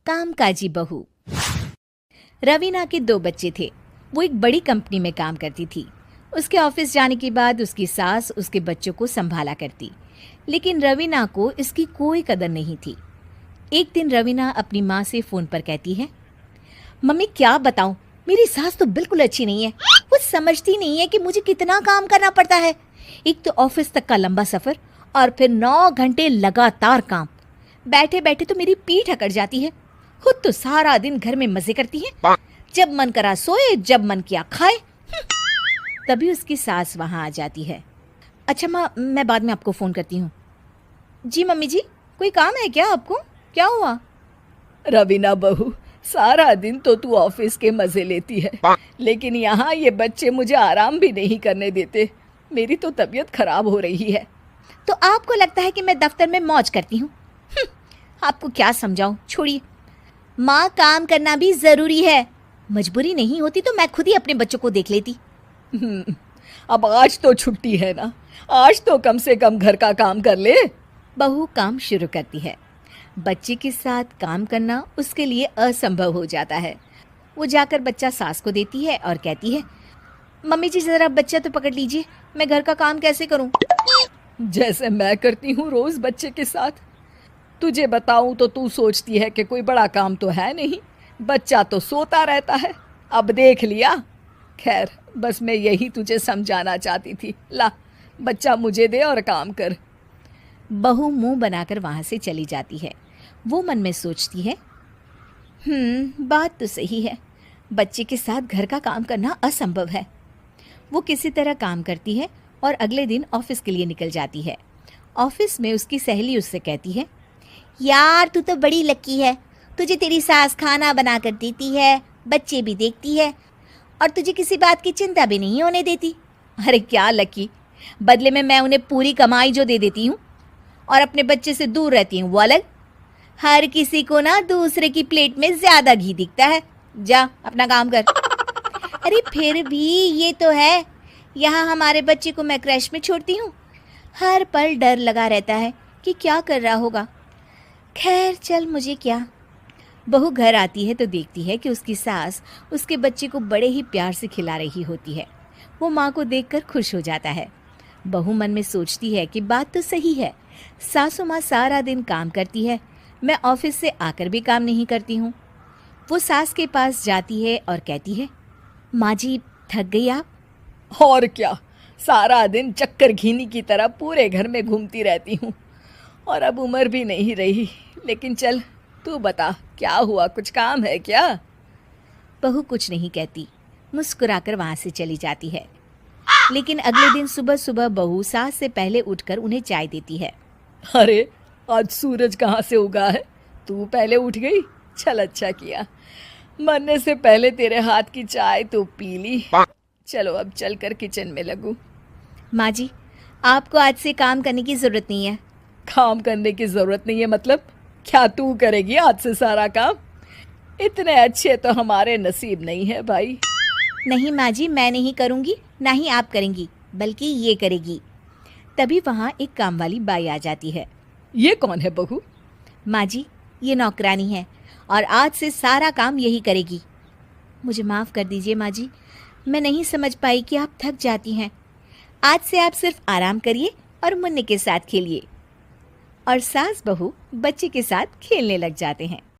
कामकाजी बहू। रवीना के 2 बच्चे थे। वो एक बड़ी कंपनी में काम करती थी। उसके ऑफिस जाने के बाद उसकी सास उसके बच्चों को संभाला करती, लेकिन रवीना को इसकी कोई कदर नहीं थी। एक दिन रवीना अपनी माँ से फ़ोन पर कहती है, मम्मी क्या बताऊं, मेरी सास तो बिल्कुल अच्छी नहीं है। वो समझती नहीं है कि मुझे कितना काम करना पड़ता है। एक तो ऑफिस तक का लंबा सफ़र और फिर 9 घंटे लगातार काम। बैठे बैठे तो मेरी पीठ अकड़ जाती है। खुद तो सारा दिन घर में मजे करती है, जब मन करा सोए, जब मन किया खाए। तभी उसकी सास वहां आ जाती है। अच्छा माँ, मैं बाद में आपको फ़ोन करती हूँ। जी मम्मी जी, कोई काम है क्या आपको? क्या हुआ? रवीना बहू, सारा दिन तो तू ऑफिस के मजे लेती है, लेकिन यहाँ ये बच्चे मुझे आराम भी नहीं करने देते। मेरी तो तबीयत खराब हो रही है। तो आपको लगता है कि मैं दफ्तर में मौज करती हूँ? आपको क्या समझाऊं, छोड़िए। माँ, काम करना भी ज़रूरी है। मजबूरी नहीं होती तो मैं खुद ही अपने बच्चों को देख लेती। अब आज तो छुट्टी है ना, आज तो कम से कम घर का काम कर ले। बहू काम शुरू करती है। बच्चे के साथ काम करना उसके लिए असंभव हो जाता है। वो जाकर बच्चा सास को देती है और कहती है, मम्मी जी ज़रा बच्चा तो पकड़ लीजिए, मैं घर का काम कैसे करूं? जैसे मैं करती हूँ रोज बच्चे के साथ। तुझे बताऊं तो तू सोचती है कि कोई बड़ा काम तो है नहीं, बच्चा तो सोता रहता है। अब देख लिया। खैर, बस मैं यही तुझे समझाना चाहती थी। ला, बच्चा मुझे दे और काम कर। बहू मुंह बनाकर वहां से चली जाती है। वो मन में सोचती है, बात तो सही है, बच्चे के साथ घर का काम करना असंभव है। वो किसी तरह काम करती है और अगले दिन ऑफिस के लिए निकल जाती है। ऑफिस में उसकी सहेली उससे कहती है, यार तू तो बड़ी लकी है, तुझे तेरी सास खाना बना कर देती है, बच्चे भी देखती है और तुझे किसी बात की चिंता भी नहीं होने देती। अरे क्या लकी, बदले में मैं उन्हें पूरी कमाई जो दे देती हूँ और अपने बच्चे से दूर रहती हूँ वो अलग। हर किसी को ना दूसरे की प्लेट में ज्यादा घी दिखता है। जा अपना काम कर। अरे फिर भी ये तो है, यहाँ हमारे बच्चे को मैं क्रैश में छोड़ती हूँ, हर पल डर लगा रहता है कि क्या कर रहा होगा। खैर चल, मुझे क्या। बहू घर आती है तो देखती है कि उसकी सास उसके बच्चे को बड़े ही प्यार से खिला रही होती है। वो माँ को देखकर खुश हो जाता है। बहू मन में सोचती है कि बात तो सही है, सासू माँ सारा दिन काम करती है, मैं ऑफिस से आकर भी काम नहीं करती हूँ। वो सास के पास जाती है और कहती है, माँ जी थक गई आप? और क्या, सारा दिन चक्कर घीनी की तरह पूरे घर में घूमती रहती हूँ और अब उम्र भी नहीं रही। लेकिन चल तू बता, क्या हुआ, कुछ काम है क्या? बहू कुछ नहीं कहती, मुस्कुराकर वहाँ से चली जाती है। लेकिन अगले दिन सुबह सुबह बहू सास से पहले उठकर उन्हें चाय देती है। अरे आज सूरज कहाँ से उगा है, तू पहले उठ गई। चल अच्छा किया, मरने से पहले तेरे हाथ की चाय तो पी ली। चलो अब चलकर किचन में लगूं। माँ जी, आपको आज से काम करने की ज़रूरत नहीं है। काम करने की ज़रूरत नहीं है मतलब? क्या तू करेगी आज से सारा काम? इतने अच्छे तो हमारे नसीब नहीं है भाई। नहीं माँ जी, मैं नहीं करूँगी, ना ही आप करेंगी, बल्कि ये करेगी। तभी वहाँ एक काम वाली बाई आ जाती है। ये कौन है बहू? माँ जी, ये नौकरानी है और आज से सारा काम यही करेगी। मुझे माफ़ कर दीजिए माँ जी, मैं नहीं समझ पाई कि आप थक जाती हैं। आज से आप सिर्फ आराम करिए और मुन्ने के साथ खेलिए। और सास बहू बच्चे के साथ खेलने लग जाते हैं।